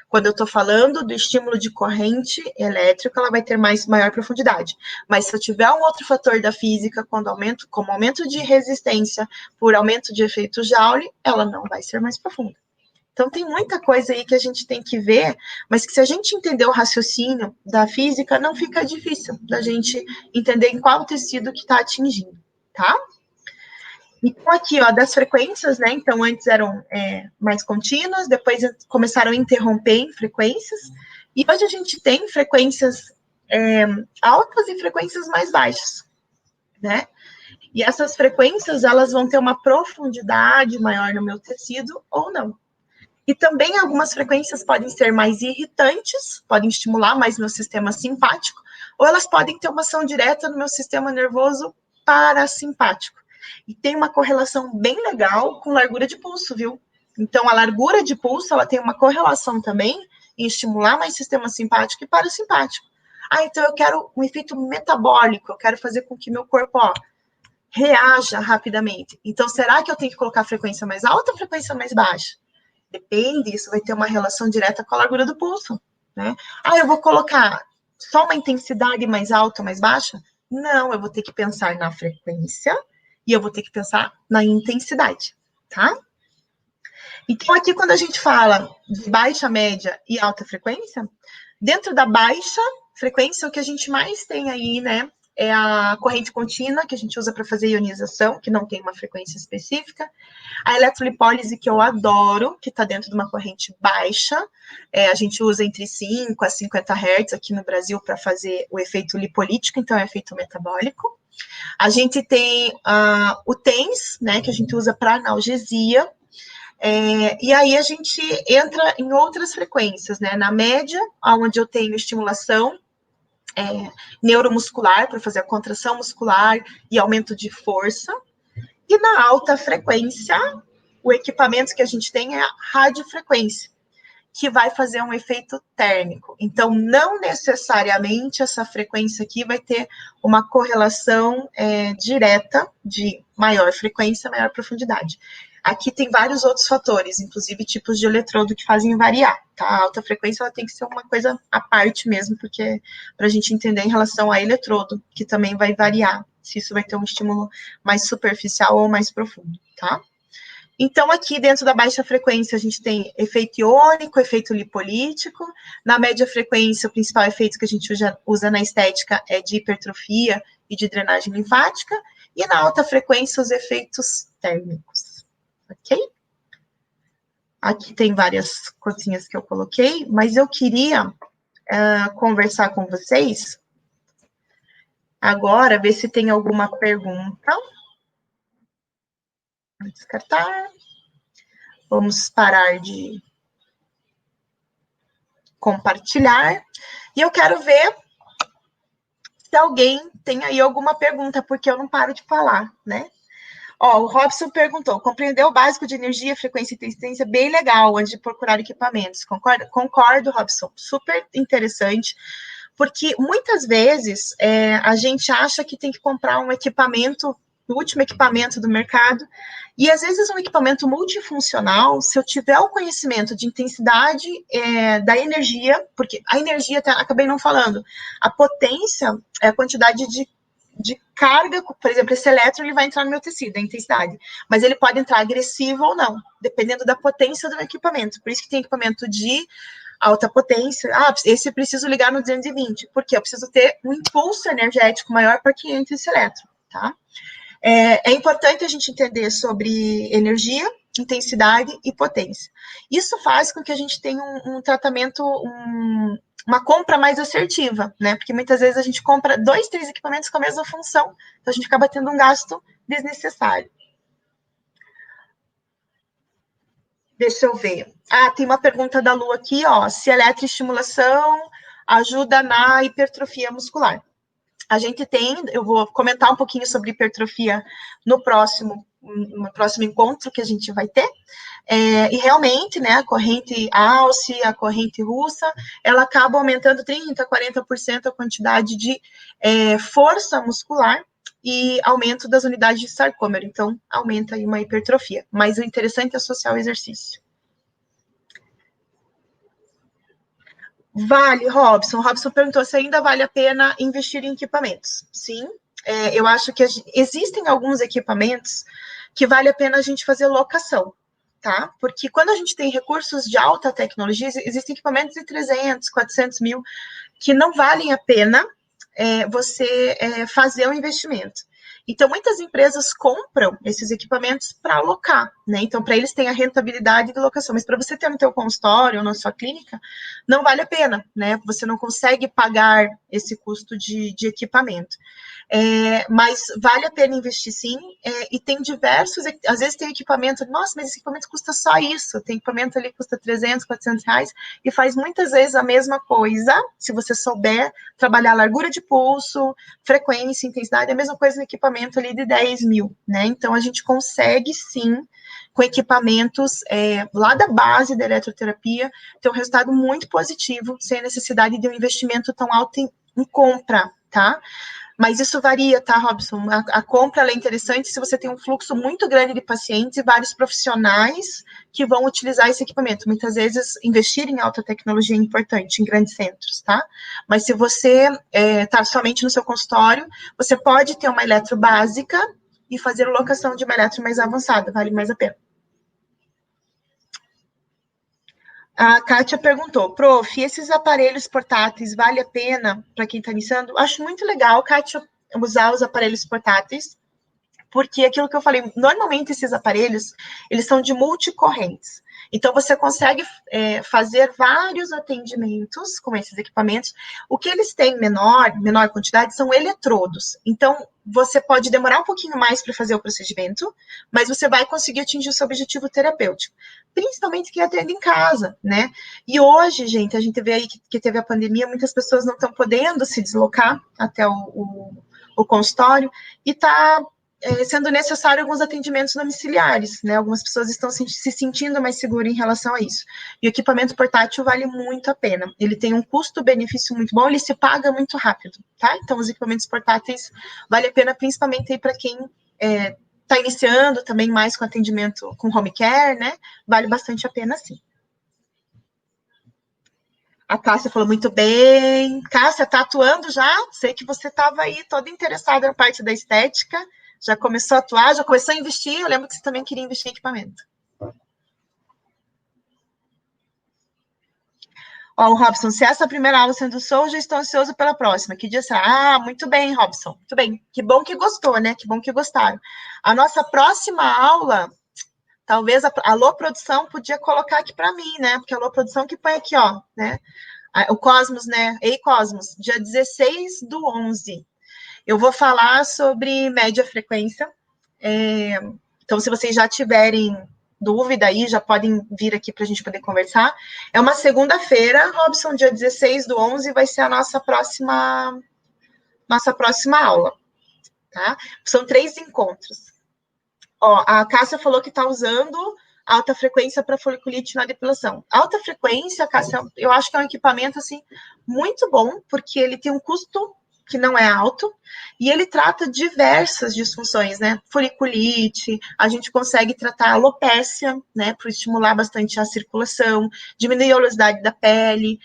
Quando eu estou falando do estímulo de corrente elétrica, ela vai ter maior profundidade. Mas se eu tiver um outro fator da física, como aumento de resistência por aumento de efeito Joule, ela não vai ser mais profunda. Então, tem muita coisa aí que a gente tem que ver, mas que se a gente entender o raciocínio da física, não fica difícil da gente entender em qual tecido que está atingindo, tá? Então, aqui, ó, das frequências, né? Então, antes eram mais contínuas, depois começaram a interromper em frequências, e hoje a gente tem frequências altas e frequências mais baixas, né? E essas frequências, elas vão ter uma profundidade maior no meu tecido ou não. E também algumas frequências podem ser mais irritantes, podem estimular mais meu sistema simpático, ou elas podem ter uma ação direta no meu sistema nervoso parasimpático. E tem uma correlação bem legal com largura de pulso, viu? Então, a largura de pulso, ela tem uma correlação também em estimular mais sistema simpático e parasimpático. Ah, então eu quero um efeito metabólico, eu quero fazer com que meu corpo, reaja rapidamente. Então, será que eu tenho que colocar frequência mais alta ou frequência mais baixa? Depende, isso vai ter uma relação direta com a largura do pulso, né? Ah, eu vou colocar só uma intensidade mais alta ou mais baixa? Não, eu vou ter que pensar na frequência e eu vou ter que pensar na intensidade, tá? Então, aqui, quando a gente fala de baixa, média e alta frequência, dentro da baixa frequência, o que a gente mais tem aí, né, é a corrente contínua, que a gente usa para fazer ionização, que não tem uma frequência específica. A eletrolipólise, que eu adoro, que está dentro de uma corrente baixa. A gente usa entre 5 a 50 Hz aqui no Brasil para fazer o efeito lipolítico, então é efeito metabólico. A gente tem o TENS, né, que a gente usa para analgesia. E aí a gente entra em outras frequências, né? Na média, onde eu tenho estimulação neuromuscular para fazer a contração muscular e aumento de força. E na alta frequência, o equipamento que a gente tem é a radiofrequência, que vai fazer um efeito térmico. Então, não necessariamente essa frequência aqui vai ter uma correlação direta de maior frequência, maior profundidade. Aqui tem vários outros fatores, inclusive tipos de eletrodo que fazem variar, tá? A alta frequência ela tem que ser uma coisa à parte mesmo, porque para a gente entender em relação a eletrodo, que também vai variar, se isso vai ter um estímulo mais superficial ou mais profundo, tá? Então, aqui dentro da baixa frequência, a gente tem efeito iônico, efeito lipolítico. Na média frequência, o principal efeito que a gente usa na estética é de hipertrofia e de drenagem linfática. E na alta frequência, os efeitos térmicos. Ok? Aqui tem várias coisinhas que eu coloquei, mas eu queria conversar com vocês agora, ver se tem alguma pergunta. Vou descartar. Vamos parar de compartilhar. E eu quero ver se alguém tem aí alguma pergunta, porque eu não paro de falar, né? O Robson perguntou, compreendeu o básico de energia, frequência e intensidade, bem legal, antes de procurar equipamentos. Concorda? Concordo, Robson, super interessante, porque muitas vezes a gente acha que tem que comprar um equipamento, o último equipamento do mercado, e às vezes um equipamento multifuncional, se eu tiver o conhecimento de intensidade da energia, porque a energia, acabei não falando, a potência é a quantidade de carga, por exemplo, esse elétron ele vai entrar no meu tecido, a intensidade, mas ele pode entrar agressivo ou não, dependendo da potência do equipamento. Por isso que tem equipamento de alta potência. Esse eu preciso ligar no 220, porque eu preciso ter um impulso energético maior para que entre esse elétron, tá? É importante a gente entender sobre energia, intensidade e potência. Isso faz com que a gente tenha um tratamento, uma compra mais assertiva, né? Porque muitas vezes a gente compra 2, 3 equipamentos com a mesma função, então a gente acaba tendo um gasto desnecessário. Deixa eu ver. Tem uma pergunta da Lu aqui, ó. Se a eletroestimulação ajuda na hipertrofia muscular. A gente tem, eu vou comentar um pouquinho sobre hipertrofia no próximo encontro que a gente vai ter. E realmente, né, a corrente alce, a corrente russa, ela acaba aumentando 30%, 40% a quantidade de força muscular e aumento das unidades de sarcômero. Então, aumenta aí uma hipertrofia. Mas o interessante é associar o exercício. Vale, Robson. Robson perguntou se ainda vale a pena investir em equipamentos. Sim, eu acho que existem alguns equipamentos que vale a pena a gente fazer locação, tá? Porque quando a gente tem recursos de alta tecnologia, existem equipamentos de 300, 400 mil que não valem a pena você fazer o investimento. Então, muitas empresas compram esses equipamentos para alocar, né? Então, para eles tem a rentabilidade de locação, mas para você ter no teu consultório ou na sua clínica, não vale a pena, né? Você não consegue pagar esse custo de equipamento. Mas vale a pena investir sim, e tem diversos, às vezes tem equipamento, nossa, mas esse equipamento custa só isso, tem equipamento ali que custa 300, 400 reais, e faz muitas vezes a mesma coisa, se você souber trabalhar largura de pulso, frequência, intensidade, é a mesma coisa no equipamento ali de 10 mil, né? Então a gente consegue sim, com equipamentos lá da base da eletroterapia, ter um resultado muito positivo, sem a necessidade de um investimento tão alto em compra, tá? Mas isso varia, tá, Robson? A compra é interessante se você tem um fluxo muito grande de pacientes e vários profissionais que vão utilizar esse equipamento. Muitas vezes, investir em alta tecnologia é importante em grandes centros, tá? Mas se você está somente no seu consultório, você pode ter uma eletro básica e fazer locação de uma eletro mais avançada, vale mais a pena. A Kátia perguntou, prof, esses aparelhos portáteis vale a pena para quem está iniciando? Acho muito legal, Kátia, usar os aparelhos portáteis, porque aquilo que eu falei, normalmente esses aparelhos, eles são de multicorrentes. Então, você consegue fazer vários atendimentos com esses equipamentos. O que eles têm menor quantidade são eletrodos. Então, você pode demorar um pouquinho mais para fazer o procedimento, mas você vai conseguir atingir o seu objetivo terapêutico. Principalmente quem atende em casa, né? E hoje, gente, a gente vê aí que teve a pandemia, muitas pessoas não estão podendo se deslocar até o consultório e está sendo necessário alguns atendimentos domiciliares, né? Algumas pessoas estão se sentindo mais seguras em relação a isso. E o equipamento portátil vale muito a pena. Ele tem um custo-benefício muito bom, ele se paga muito rápido, tá? Então, os equipamentos portáteis vale a pena, principalmente aí para quem está iniciando também mais com atendimento com home care, né? Vale bastante a pena, sim. A Cássia falou muito bem. Cássia, tá atuando já? Sei que você estava aí toda interessada na parte da estética. Já começou a atuar, já começou a investir. Eu lembro que você também queria investir em equipamento. Ó, o Robson, se essa primeira aula sendo show, já estou ansioso pela próxima. Que dia será? Ah, muito bem, Robson. Muito bem. Que bom que gostou, né? Que bom que gostaram. A nossa próxima aula, talvez a Alô Produção podia colocar aqui para mim, né? Porque a Alô Produção que põe aqui, ó, né? O Cosmos, né? Ei, Cosmos, dia 16/11. Eu vou falar sobre média frequência. Então, se vocês já tiverem dúvida aí, já podem vir aqui para a gente poder conversar. É uma segunda-feira, Robson, dia 16/11, vai ser a nossa próxima aula, tá? São 3 encontros. Ó, a Cássia falou que está usando alta frequência para foliculite na depilação. Alta frequência, Cássia, eu acho que é um equipamento, assim, muito bom, porque ele tem um custo que não é alto, e ele trata diversas disfunções, né? Foliculite, a gente consegue tratar alopécia, né? Para estimular bastante a circulação, diminuir a oleosidade da pele,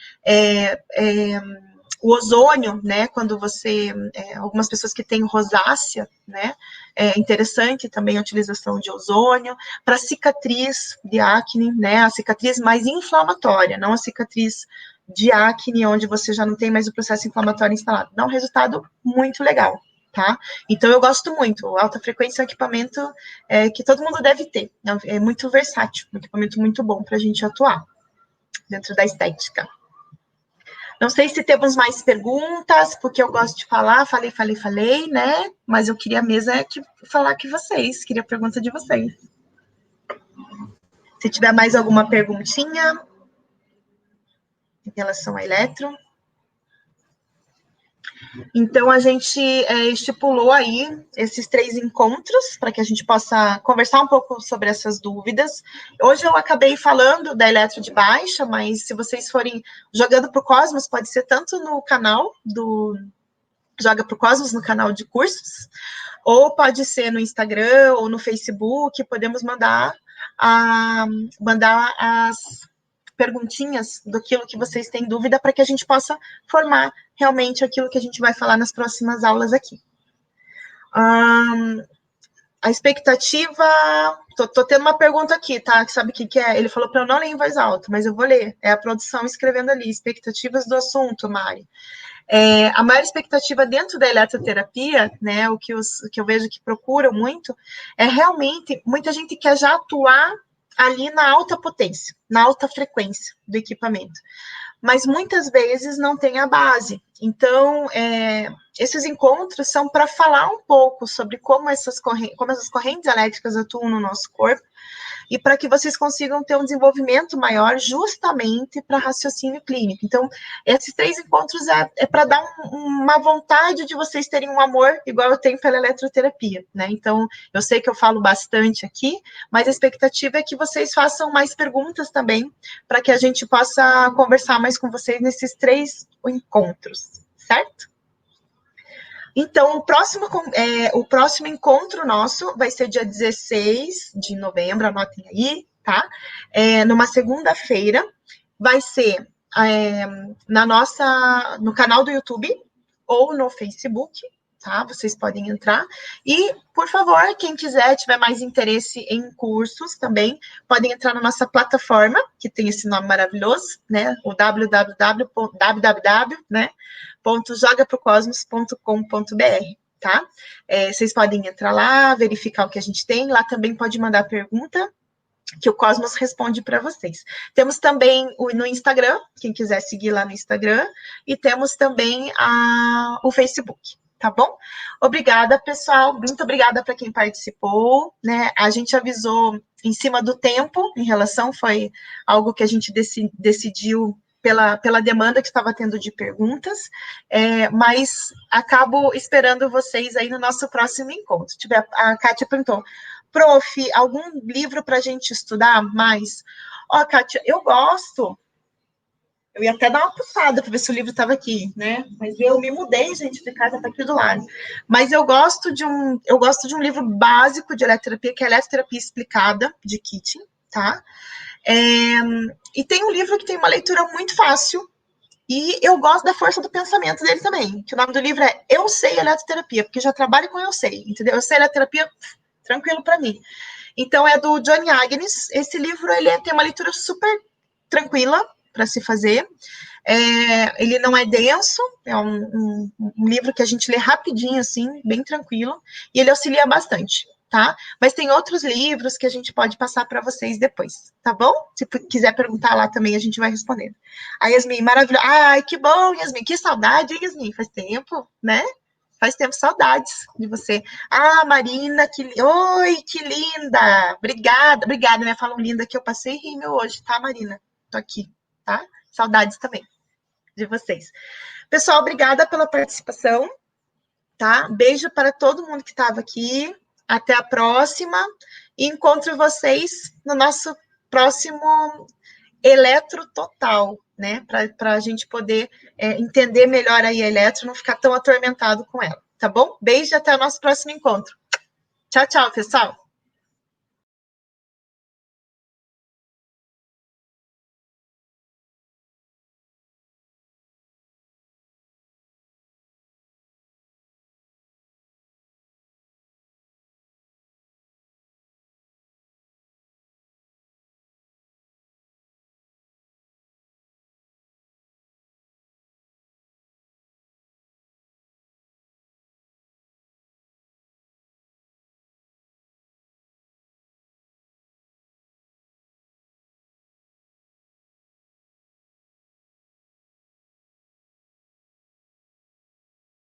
o ozônio, né? Quando você, algumas pessoas que têm rosácea, né? É interessante também a utilização de ozônio para cicatriz de acne, né? A cicatriz mais inflamatória, não a cicatriz de acne, onde você já não tem mais o processo inflamatório instalado. Dá um resultado muito legal, tá? Então, eu gosto muito. O alta frequência é um equipamento que todo mundo deve ter. É muito versátil, um equipamento muito bom para a gente atuar dentro da estética. Não sei se temos mais perguntas, porque eu gosto de falar, falei, né? Mas eu queria mesmo falar com vocês, queria a pergunta de vocês. Se tiver mais alguma perguntinha em relação a eletro. Então, a gente estipulou aí esses 3 encontros para que a gente possa conversar um pouco sobre essas dúvidas. Hoje eu acabei falando da eletro de baixa, mas se vocês forem jogando para o Cosmos, pode ser tanto no canal do Joga para o Cosmos, no canal de cursos, ou pode ser no Instagram ou no Facebook, podemos mandar as perguntinhas daquilo que vocês têm dúvida para que a gente possa formar realmente aquilo que a gente vai falar nas próximas aulas aqui. A expectativa... Tô tendo uma pergunta aqui, tá? Sabe o que é? Ele falou para eu não ler em voz alta, mas eu vou ler. É a produção escrevendo ali, expectativas do assunto, Mari. A maior expectativa dentro da eletroterapia, né, o que eu vejo que procuram muito, é realmente, muita gente quer já atuar ali na alta potência, na alta frequência do equipamento, mas muitas vezes não tem a base. Então, esses encontros são para falar um pouco sobre como essas correntes elétricas atuam no nosso corpo, e para que vocês consigam ter um desenvolvimento maior justamente para raciocínio clínico. Então, esses 3 encontros é para dar uma vontade de vocês terem um amor igual eu tenho pela eletroterapia, né? Então, eu sei que eu falo bastante aqui, mas a expectativa é que vocês façam mais perguntas também, para que a gente possa conversar mais com vocês nesses 3 encontros, certo? Então, o próximo encontro nosso vai ser dia 16 de novembro, anotem aí, tá? Numa segunda-feira, vai ser no canal do YouTube ou no Facebook, tá? Vocês podem entrar. E, por favor, quem quiser, tiver mais interesse em cursos também, podem entrar na nossa plataforma, que tem esse nome maravilhoso, né? O www, né? .jogaprocosmos.com.br, tá? Vocês podem entrar lá, verificar o que a gente tem, lá também pode mandar pergunta, que o Cosmos responde para vocês. Temos também no Instagram, quem quiser seguir lá no Instagram, e temos também o Facebook, tá bom? Obrigada, pessoal, muito obrigada para quem participou, né? A gente avisou em cima do tempo, foi algo que a gente decidiu pela demanda que estava tendo de perguntas, mas acabo esperando vocês aí no nosso próximo encontro. A Kátia perguntou, prof, algum livro para a gente estudar mais? Kátia, eu gosto. Eu ia até dar uma puxada para ver se o livro estava aqui, né? Mas eu me mudei, gente, de casa para aqui do lado. Mas eu gosto de um livro básico de eletroterapia, que é Eletroterapia Explicada, de Keating, tá? E tem um livro que tem uma leitura muito fácil, e eu gosto da força do pensamento dele também, que o nome do livro é Eu Sei Eletroterapia, porque já trabalho com Eu Sei, entendeu? Eu Sei Eletroterapia, tranquilo para mim. Então, é do Johnny Agnes. Esse livro, tem uma leitura super tranquila para se fazer. Ele não é denso, é um livro que a gente lê rapidinho, assim, bem tranquilo, e ele auxilia bastante, tá? Mas tem outros livros que a gente pode passar para vocês depois, tá bom? Se quiser perguntar lá também, a gente vai respondendo. A Yasmin, maravilhosa. Ai, que bom, Yasmin, que saudade, hein, Yasmin? Faz tempo, né? Faz tempo, saudades de você. Marina, oi, que linda! Obrigada, né? Falam linda que eu passei rímel hoje, tá, Marina? Tô aqui, tá? Saudades também de vocês. Pessoal, obrigada pela participação, tá? Beijo para todo mundo que estava aqui. Até a próxima. E encontro vocês no nosso próximo Eletro Total, né? Para a gente poder entender melhor aí a eletro, não ficar tão atormentado com ela, tá bom? Beijo e até o nosso próximo encontro. Tchau, tchau, pessoal.